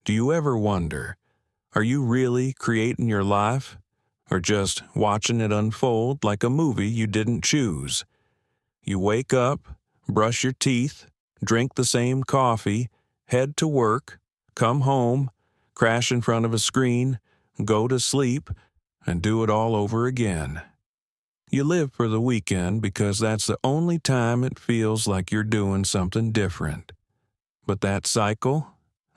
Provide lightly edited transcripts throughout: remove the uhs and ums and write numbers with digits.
Do you ever wonder, are you really creating your life, or just watching it unfold like a movie you didn't choose? You wake up, brush your teeth, drink the same coffee, head to work, come home, crash in front of a screen, go to sleep, and do it all over again. You live for the weekend because that's the only time it feels like you're doing something different. But that cycle,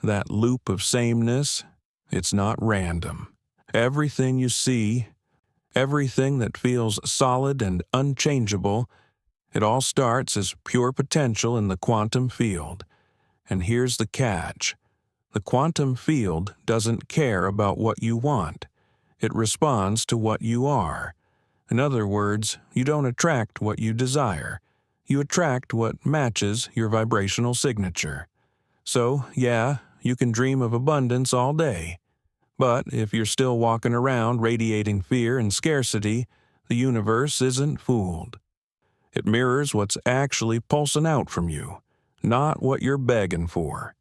that loop of sameness, it's not random. Everything you see, everything that feels solid and unchangeable, it all starts as pure potential in the quantum field. And here's the catch. The quantum field doesn't care about what you want. It responds to what you are. In other words, you don't attract what you desire. You attract what matches your vibrational signature. So, yeah, you can dream of abundance all day. But if you're still walking around radiating fear and scarcity, the universe isn't fooled. It mirrors what's actually pulsing out from you, not what you're begging for.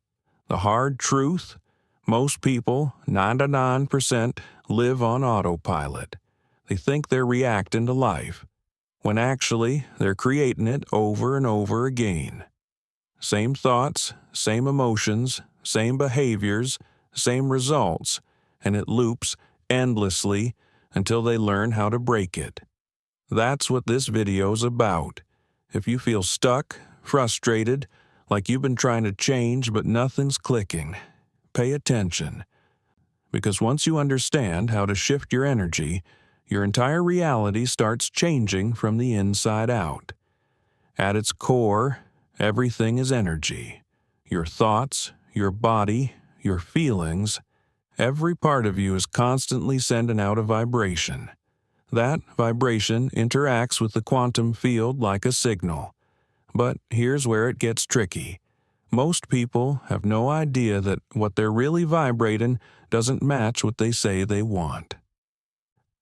The hard truth? Most people, 99%, live on autopilot. They think they're reacting to life, when actually they're creating it over and over again. Same thoughts, same emotions, same behaviors, same results, and it loops endlessly until they learn how to break it. That's what this video's about. If you feel stuck, frustrated, like you've been trying to change but nothing's clicking, pay attention. Because once you understand how to shift your energy, your entire reality starts changing from the inside out. At its core, everything is energy. Your thoughts, your body, your feelings, every part of you is constantly sending out a vibration. That vibration interacts with the quantum field like a signal. But here's where it gets tricky. Most people have no idea that what they're really vibrating doesn't match what they say they want.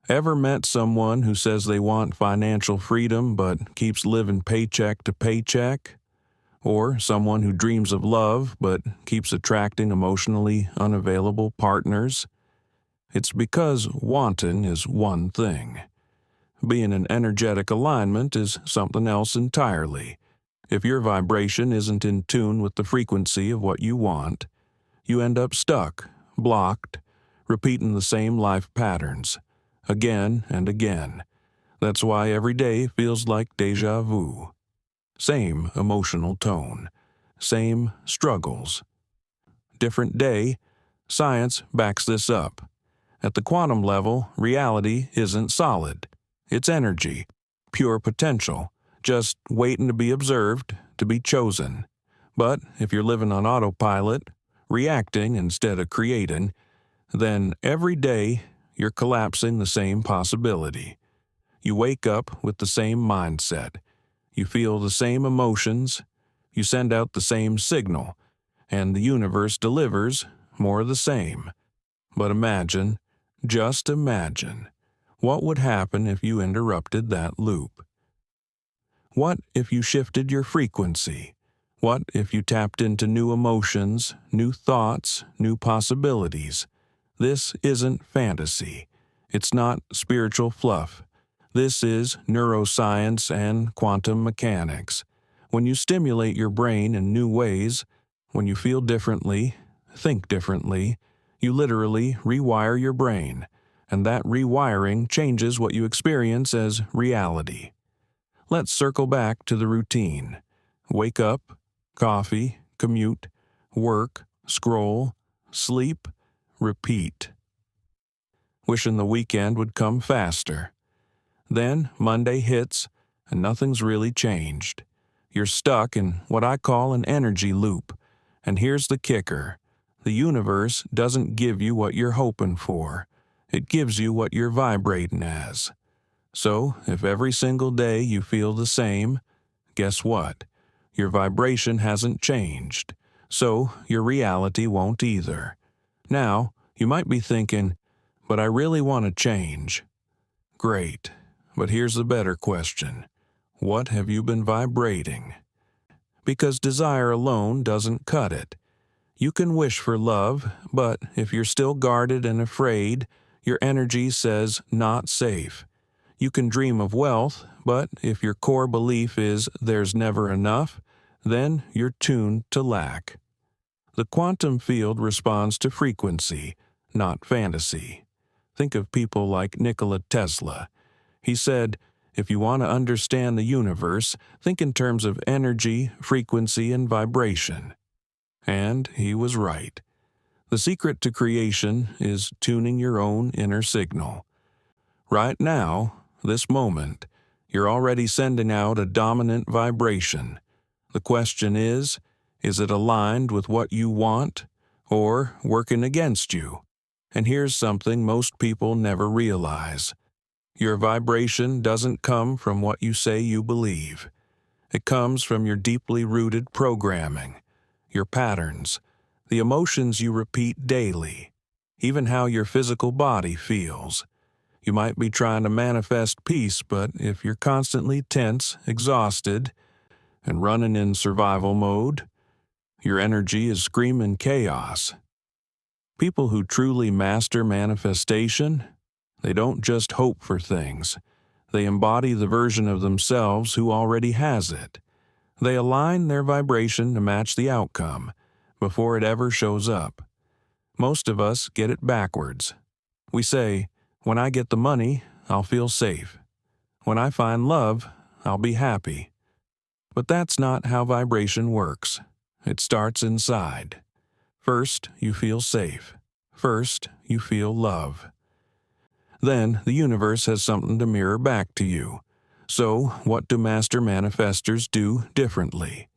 Ever met someone who says they want financial freedom but keeps living paycheck to paycheck? Or someone who dreams of love but keeps attracting emotionally unavailable partners? It's because wanting is one thing. Being in energetic alignment is something else entirely. If your vibration isn't in tune with the frequency of what you want, you end up stuck, blocked, repeating the same life patterns, again and again. That's why every day feels like déjà vu. Same emotional tone, same struggles. Different day, science backs this up. At the quantum level, reality isn't solid. It's energy, pure potential, just waiting to be observed, to be chosen. But if you're living on autopilot, reacting instead of creating, then every day you're collapsing the same possibility. You wake up with the same mindset. You feel the same emotions. You send out the same signal, and the universe delivers more of the same. But imagine, just imagine, what would happen if you interrupted that loop? What if you shifted your frequency? What if you tapped into new emotions, new thoughts, new possibilities? This isn't fantasy. It's not spiritual fluff. This is neuroscience and quantum mechanics. When you stimulate your brain in new ways, when you feel differently, think differently, you literally rewire your brain, and that rewiring changes what you experience as reality. Let's circle back to the routine. Wake up, coffee, commute, work, scroll, sleep, repeat. Wishing the weekend would come faster. Then Monday hits, and nothing's really changed. You're stuck in what I call an energy loop. And here's the kicker. The universe doesn't give you what you're hoping for. It gives you what you're vibrating as. So, if every single day you feel the same, guess what? Your vibration hasn't changed. So, your reality won't either. Now, you might be thinking, but I really want to change. Great. But here's the better question. What have you been vibrating? Because desire alone doesn't cut it. You can wish for love, but if you're still guarded and afraid, your energy says not safe. You can dream of wealth, but if your core belief is there's never enough, then you're tuned to lack. The quantum field responds to frequency, not fantasy. Think of people like Nikola Tesla. He said, if you want to understand the universe, think in terms of energy, frequency, and vibration. And he was right. The secret to creation is tuning your own inner signal. Right now, this moment, you're already sending out a dominant vibration. The question is it aligned with what you want or working against you? And here's something most people never realize. Your vibration doesn't come from what you say you believe. It comes from your deeply rooted programming, your patterns, the emotions you repeat daily, even how your physical body feels. You might be trying to manifest peace, but if you're constantly tense, exhausted, and running in survival mode, your energy is screaming chaos. People who truly master manifestation, they don't just hope for things. They embody the version of themselves who already has it. They align their vibration to match the outcome before it ever shows up. Most of us get it backwards. We say, when I get the money, I'll feel safe. When I find love, I'll be happy. But that's not how vibration works. It starts inside. First, you feel safe. First, you feel love. Then, the universe has something to mirror back to you. So, what do master manifestors do differently?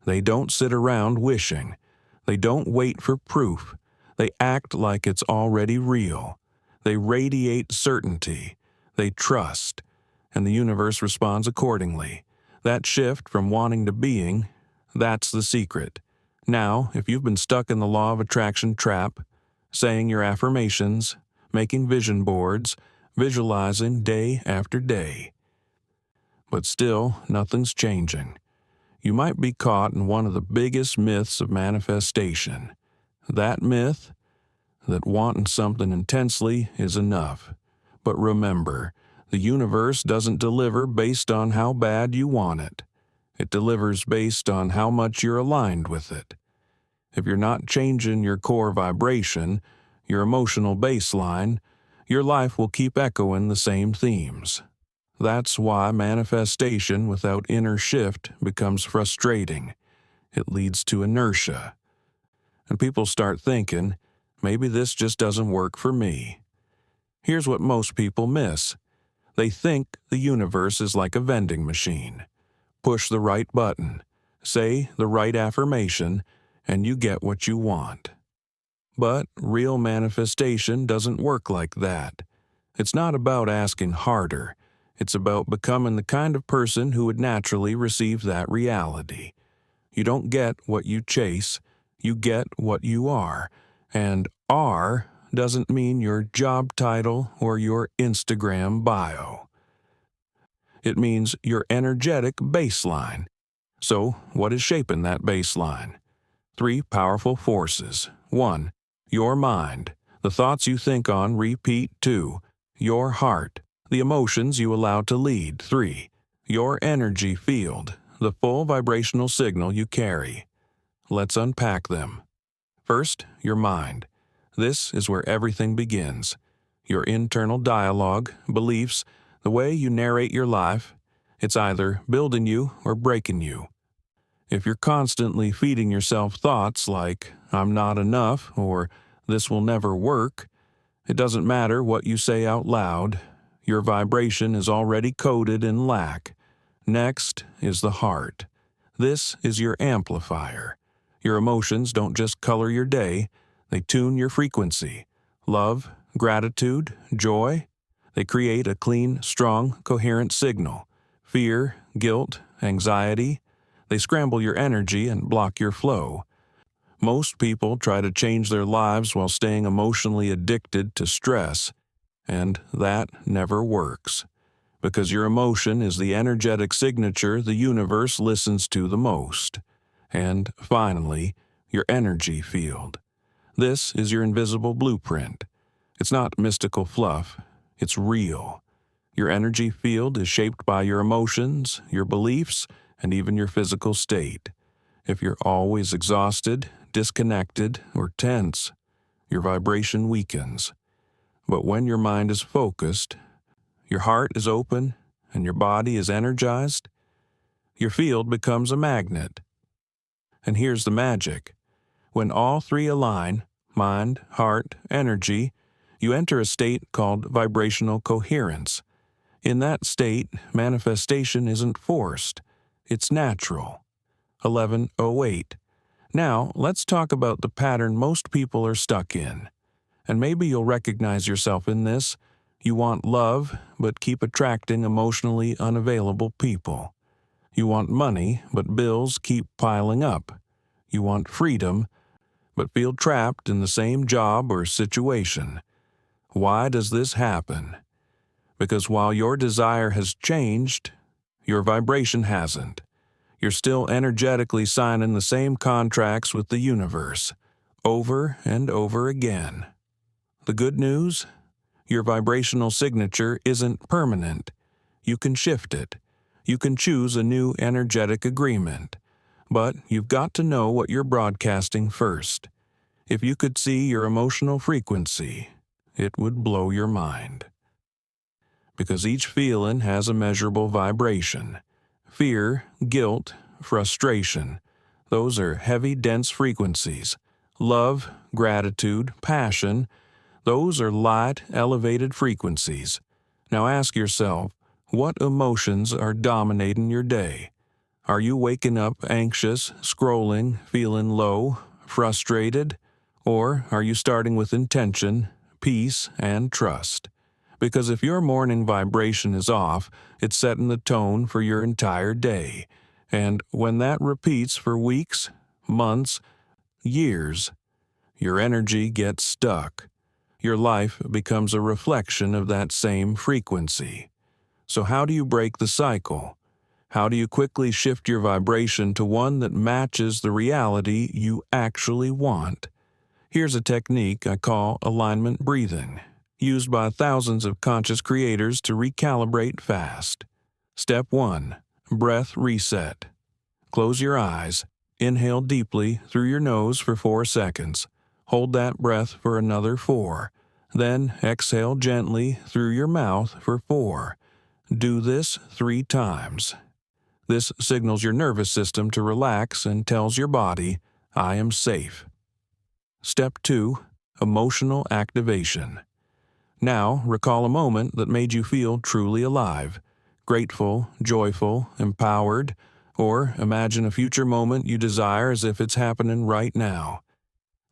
They don't sit around wishing. They don't wait for proof. They act like it's already real. They radiate certainty. They trust. And the universe responds accordingly. That shift from wanting to being, that's the secret. Now, if you've been stuck in the law of attraction trap, saying your affirmations, making vision boards, visualizing day after day, but still nothing's changing, you might be caught in one of the biggest myths of manifestation. That myth, that wanting something intensely is enough. But remember, the universe doesn't deliver based on how bad you want it. It delivers based on how much you're aligned with it. If you're not changing your core vibration, your emotional baseline, your life will keep echoing the same themes. That's why manifestation without inner shift becomes frustrating. It leads to inertia. And people start thinking, maybe this just doesn't work for me. Here's what most people miss. They think the universe is like a vending machine. Push the right button, say the right affirmation, and you get what you want. But real manifestation doesn't work like that. It's not about asking harder. It's about becoming the kind of person who would naturally receive that reality. You don't get what you chase, you get what you are. And are doesn't mean your job title or your Instagram bio. It means your energetic baseline. So, what is shaping that baseline? 3 powerful forces. 1. Your mind. The thoughts you think on repeat. 2. Your heart. The emotions you allow to lead. 3. Your energy field. The full vibrational signal you carry. Let's unpack them. First, your mind. This is where everything begins. Your internal dialogue, beliefs, the way you narrate your life, it's either building you or breaking you. If you're constantly feeding yourself thoughts like, I'm not enough, or this will never work, it doesn't matter what you say out loud, your vibration is already coded in lack. Next is the heart. This is your amplifier. Your emotions don't just color your day, they tune your frequency. Love, gratitude, joy, they create a clean, strong, coherent signal. Fear, guilt, anxiety, they scramble your energy and block your flow. Most people try to change their lives while staying emotionally addicted to stress, and that never works. Because your emotion is the energetic signature the universe listens to the most. And finally, your energy field. This is your invisible blueprint. It's not mystical fluff, it's real. Your energy field is shaped by your emotions, your beliefs, and even your physical state. If you're always exhausted, disconnected, or tense, your vibration weakens. But when your mind is focused, your heart is open, and your body is energized, your field becomes a magnet. And here's the magic. When all three align, mind, heart, energy, you enter a state called vibrational coherence. In that state, manifestation isn't forced. It's natural. 1108. Now, let's talk about the pattern most people are stuck in. And maybe you'll recognize yourself in this. You want love, but keep attracting emotionally unavailable people. You want money, but bills keep piling up. You want freedom, but feel trapped in the same job or situation. Why does this happen? Because while your desire has changed, your vibration hasn't. You're still energetically signing the same contracts with the universe, over and over again. The good news? Your vibrational signature isn't permanent. You can shift it. You can choose a new energetic agreement. But you've got to know what you're broadcasting first. If you could see your emotional frequency, it would blow your mind. Because each feeling has a measurable vibration. Fear, guilt, frustration, those are heavy, dense frequencies. Love, gratitude, passion, those are light, elevated frequencies. Now ask yourself, what emotions are dominating your day? Are you waking up anxious, scrolling, feeling low, frustrated? Or are you starting with intention, peace, and trust? Because if your morning vibration is off, it's setting the tone for your entire day. And when that repeats for weeks, months, years, your energy gets stuck. Your life becomes a reflection of that same frequency. So how do you break the cycle? How do you quickly shift your vibration to one that matches the reality you actually want? Here's a technique I call alignment breathing, used by thousands of conscious creators to recalibrate fast. Step 1. Breath reset. Close your eyes. Inhale deeply through your nose for 4 seconds. Hold that breath for another 4. Then exhale gently through your mouth for 4. Do this 3 times. This signals your nervous system to relax and tells your body, I am safe. Step 2. Emotional activation. Now, recall a moment that made you feel truly alive, grateful, joyful, empowered, or imagine a future moment you desire as if it's happening right now.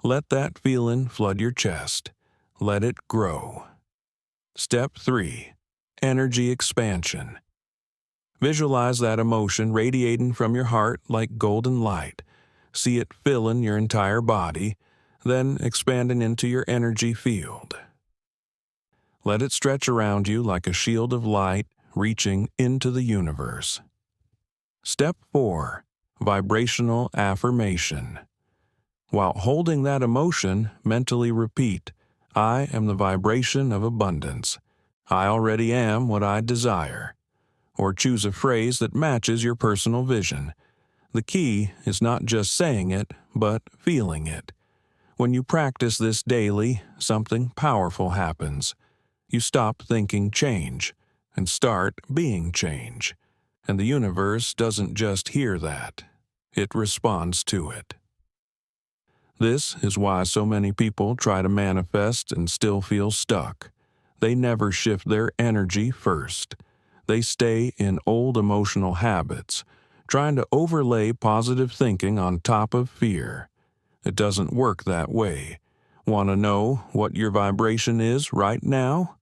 Let that feeling flood your chest. Let it grow. Step 3. Energy expansion. Visualize that emotion radiating from your heart like golden light. See it filling your entire body, then expanding into your energy field. Let it stretch around you like a shield of light reaching into the universe. Step 4. Vibrational affirmation. While holding that emotion, mentally repeat, I am the vibration of abundance. I already am what I desire. Or choose a phrase that matches your personal vision. The key is not just saying it, but feeling it. When you practice this daily, something powerful happens. You stop thinking change and start being change. And the universe doesn't just hear that. It responds to it. This is why so many people try to manifest and still feel stuck. They never shift their energy first. They stay in old emotional habits, trying to overlay positive thinking on top of fear. It doesn't work that way. Want to know what your vibration is right now?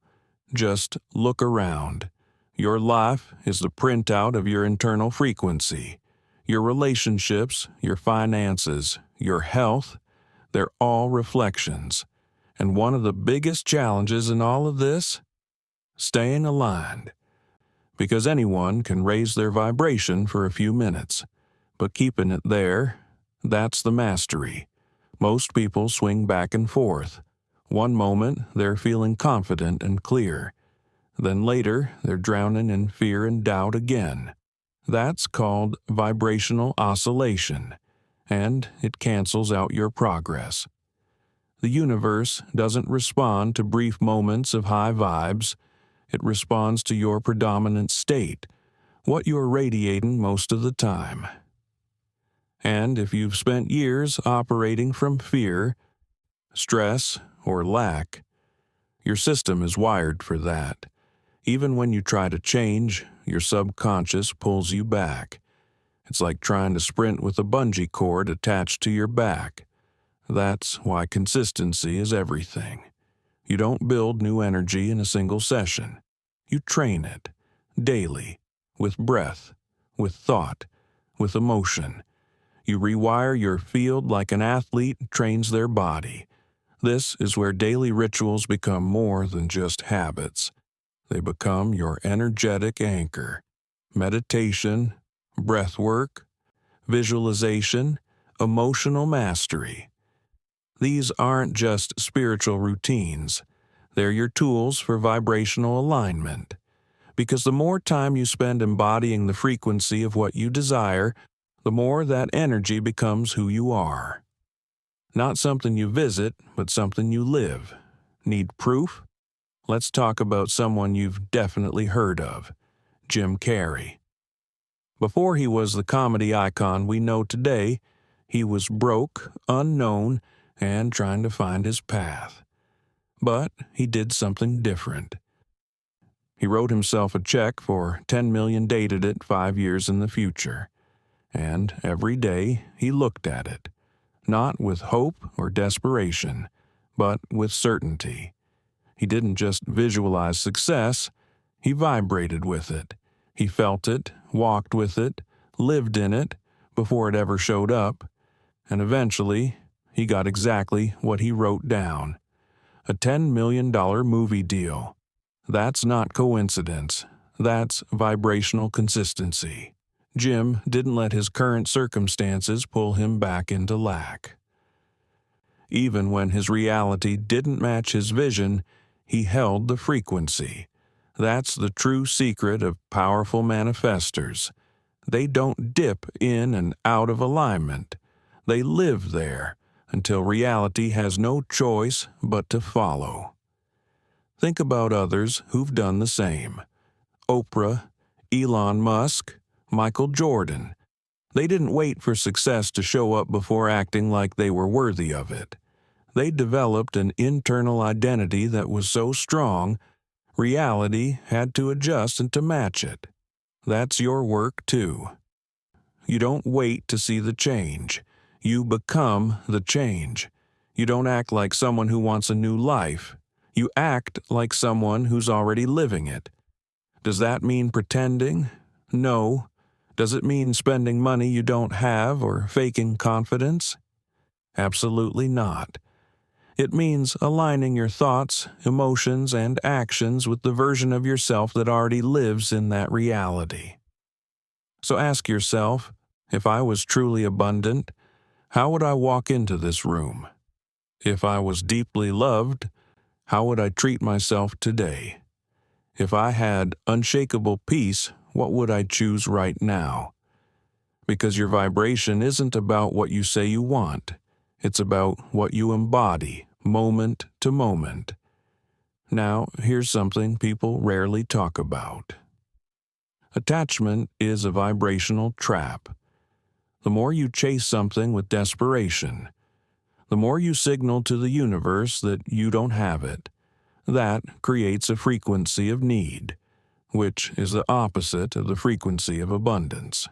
Just look around. Your life is the printout of your internal frequency. Your relationships, your finances, your health, they're all reflections. And one of the biggest challenges in all of this? Staying aligned. Because anyone can raise their vibration for a few minutes, but keeping it there, That's the mastery. Most people swing back and forth. One moment, they're feeling confident and clear. Then later, they're drowning in fear and doubt again. That's called vibrational oscillation, and it cancels out your progress. The universe doesn't respond to brief moments of high vibes. It responds to your predominant state, what you're radiating most of the time. And if you've spent years operating from fear, stress, or lack, your system is wired for that. Even when you try to change, your subconscious pulls you back. It's like trying to sprint with a bungee cord attached to your back. That's why consistency is everything. You don't build new energy in a single session. You train it, daily, with breath, with thought, with emotion. You rewire your field like an athlete trains their body. This is where daily rituals become more than just habits. They become your energetic anchor. Meditation, breath work, visualization, emotional mastery. These aren't just spiritual routines. They're your tools for vibrational alignment. Because the more time you spend embodying the frequency of what you desire, the more that energy becomes who you are. Not something you visit, but something you live. Need proof? Let's talk about someone you've definitely heard of, Jim Carrey. Before he was the comedy icon we know today, he was broke, unknown, and trying to find his path. But he did something different. He wrote himself a check for $10 million dated it 5 years in the future. And every day he looked at it, not with hope or desperation, but with certainty. He didn't just visualize success, he vibrated with it. He felt it, walked with it, lived in it, before it ever showed up, and eventually he got exactly what he wrote down. A $10 million movie deal. That's not coincidence. That's vibrational consistency. Jim didn't let his current circumstances pull him back into lack. Even when his reality didn't match his vision, he held the frequency. That's the true secret of powerful manifestors. They don't dip in and out of alignment. They live there until reality has no choice but to follow. Think about others who've done the same. Oprah, Elon Musk, Michael Jordan. They didn't wait for success to show up before acting like they were worthy of it. They developed an internal identity that was so strong, reality had to adjust and to match it. That's your work too. You don't wait to see the change. You become the change. You don't act like someone who wants a new life. You act like someone who's already living it. Does that mean pretending? No. Does it mean spending money you don't have or faking confidence? Absolutely not. It means aligning your thoughts, emotions, and actions with the version of yourself that already lives in that reality. So ask yourself, if I was truly abundant, how would I walk into this room? If I was deeply loved, how would I treat myself today? If I had unshakable peace, what would I choose right now? Because your vibration isn't about what you say you want. It's about what you embody, moment to moment. Now, here's something people rarely talk about. Attachment is a vibrational trap. The more you chase something with desperation, the more you signal to the universe that you don't have it. That creates a frequency of need, which is the opposite of the frequency of abundance.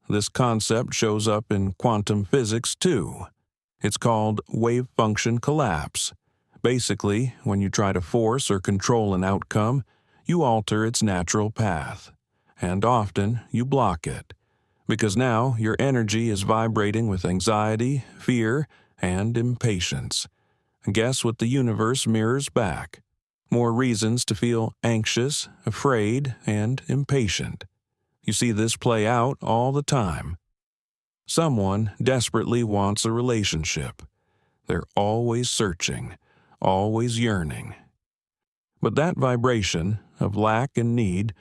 This concept shows up in quantum physics too. It's called wave function collapse. Basically, when you try to force or control an outcome, you alter its natural path. And often, you block it. Because now your energy is vibrating with anxiety, fear, and impatience. Guess what the universe mirrors back? More reasons to feel anxious, afraid, and impatient. You see this play out all the time. Someone desperately wants a relationship. They're always searching, always yearning. But that vibration of lack and need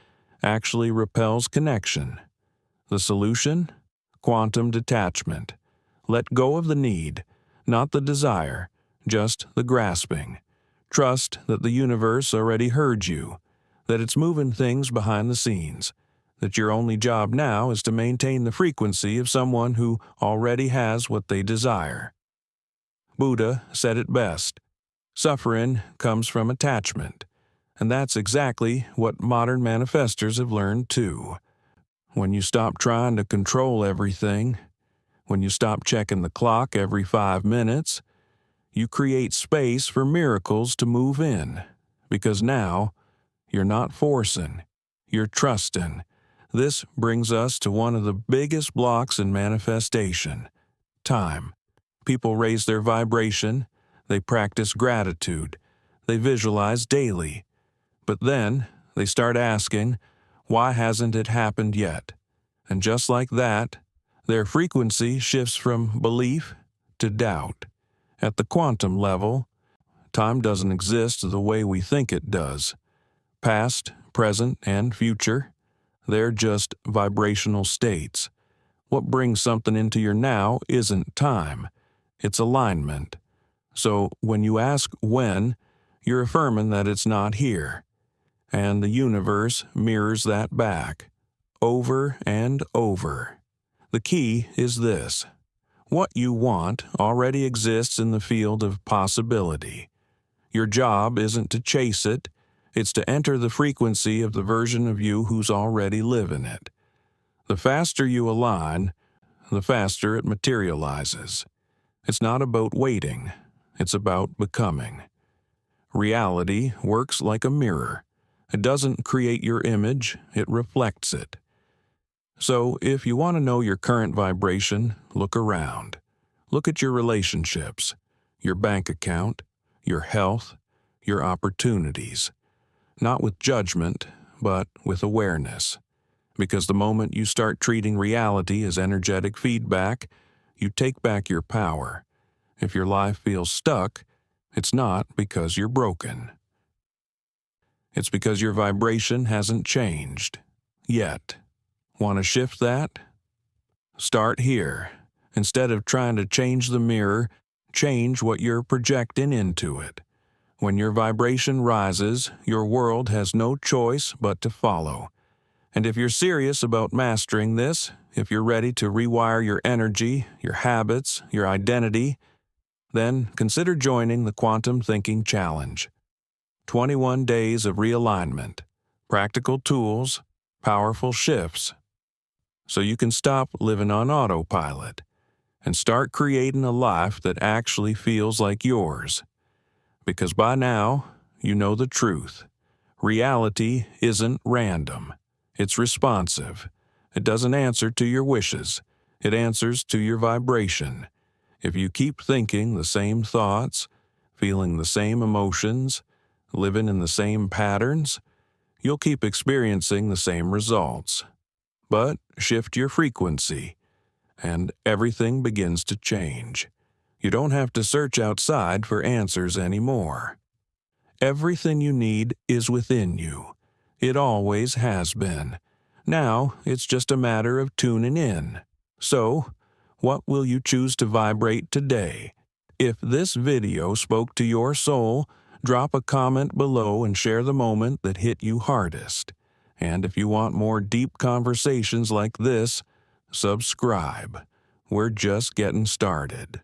actually repels connection. The solution? Quantum detachment. Let go of the need, not the desire, just the grasping. Trust that the universe already heard you, that it's moving things behind the scenes, that your only job now is to maintain the frequency of someone who already has what they desire. Buddha said it best, suffering comes from attachment, and that's exactly what modern manifestors have learned too. When you stop trying to control everything, when you stop checking the clock every 5 minutes, you create space for miracles to move in, because now you're not forcing, you're trusting. This brings us to one of the biggest blocks in manifestation: time. People raise their vibration, they practice gratitude, they visualize daily, but then they start asking, why hasn't it happened yet? And just like that, their frequency shifts from belief to doubt. At the quantum level, time doesn't exist the way we think it does. Past, present, and future, they're just vibrational states. What brings something into your now isn't time, it's alignment. So when you ask when, you're affirming that it's not here. And the universe mirrors that back, over and over. The key is this: what you want already exists in the field of possibility. Your job isn't to chase it, it's to enter the frequency of the version of you who's already living it. The faster you align, the faster it materializes. It's not about waiting, it's about becoming. Reality works like a mirror. It doesn't create your image, it reflects it. So, if you want to know your current vibration, look around. Look at your relationships, your bank account, your health, your opportunities. Not with judgment, but with awareness. Because the moment you start treating reality as energetic feedback, you take back your power. If your life feels stuck, it's not because you're broken. It's because your vibration hasn't changed. Yet. Want to shift that? Start here. Instead of trying to change the mirror, change what you're projecting into it. When your vibration rises, your world has no choice but to follow. And if you're serious about mastering this, if you're ready to rewire your energy, your habits, your identity, then consider joining the Quantum Thinking Challenge. 21 days of realignment, practical tools, powerful shifts, so you can stop living on autopilot and start creating a life that actually feels like yours. Because by now, you know the truth. Reality isn't random. It's responsive. It doesn't answer to your wishes. It answers to your vibration. If you keep thinking the same thoughts, feeling the same emotions, living in the same patterns, you'll keep experiencing the same results. But shift your frequency, and everything begins to change. You don't have to search outside for answers anymore. Everything you need is within you. It always has been. Now it's just a matter of tuning in. So, what will you choose to vibrate today? If this video spoke to your soul, drop a comment below and share the moment that hit you hardest. And if you want more deep conversations like this, subscribe. We're just getting started.